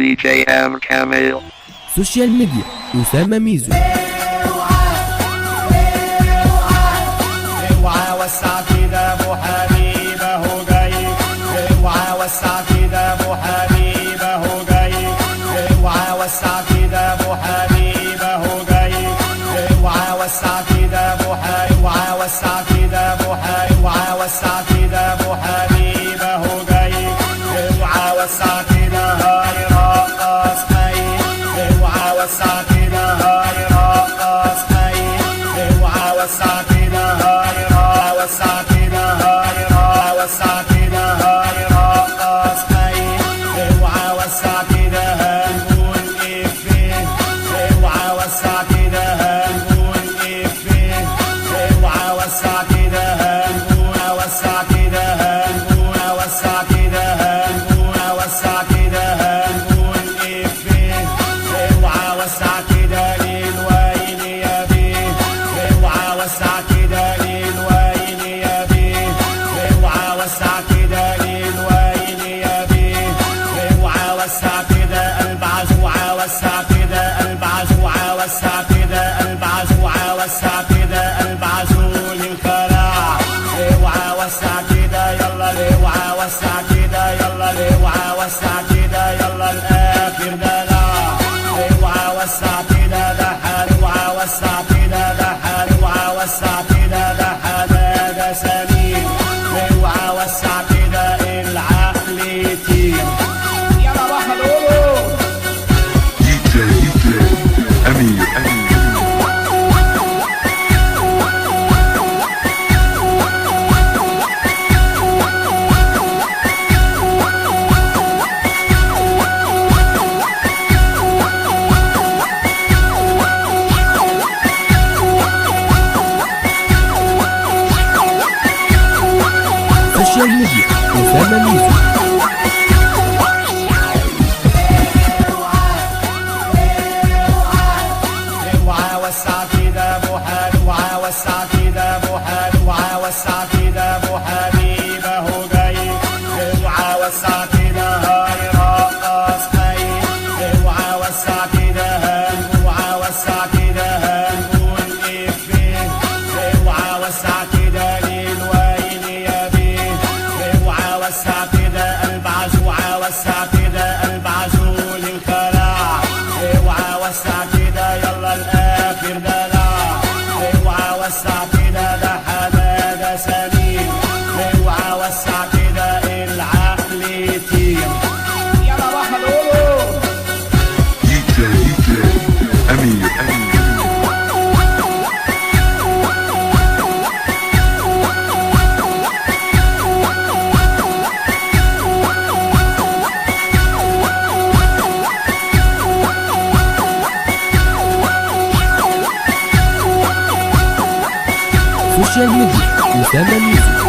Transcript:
DJ M Kamil. سوشيال ميديا أسامة ميزو. اوعى وسع كده ابو حبيب اهو جاي، اوعى وسع كده ابو حبيب اهو جاي، اوعى وسع كده ابو حبيب اهو جاي، اوعى وسع كده ابو حبيب، اوعى وسع كده ابو حبيب، اوعى وسع كده ابو حبيب اهو جاي، اوعى وسع كده هاي رقص هاي، اوعى وسع كده هاي رقص هاي، اوعى وسع كده هاي وسع كده هاي وسع كده هاي رقص هاي، اوعى وسع كده هنقول ايه فيه، اوعى وسع كده هنقول ايه فيه، اوعى وسع كده هنقول وسع كده هنقول وسع كده هنقول وسع كده هنقول ايه فيه، اوعى وسع كده للوين يا بيه، اوعى وسع كده للوين يا بيه، اوعى وسع كده للوين يا بيه، اوعى وسع كده قلب عزوعة، وسع كده قلب عزوعة، وسع كده قلب عزوعة، وسع كده قلب عزول الخلاع، اوعى وسع كده يلا اوعى وسع كده يلا اوعى وسع كده يلا الاخر دلع، اوعى وسع كده ده حال، اوعى وسع كده ده حال، اوعى وسع كده ده حال ده سليم، اوعى وسع كده العقل يتيم. يلا واحد قولوا DJ Amir. سوشيال ميديا أسامة ميزو. اوعى وسع كده ابو حبيب، اوعى وسع كده ابو حبيب، اوعى وسع كده ابو حبيب اهو جاي، اوعى وسع كده هاي رقص هاي، اوعى وسع كده هنقول، اوعى وسع كده هنقول ايه فيه، اوعى وسع كده للوين يا بيه، اوعى وسع كده قلب عزوعة، وسع كده قلب عزول الخلاع، اوعى وسع كده يلا الاخر دلع، اوعى وسع كده ده حدا ده سليم، اوعى وسع كده العقل يتيم. يلا واحد قولوا DJ Amir. سوشيال ميديا أسامة ميزو.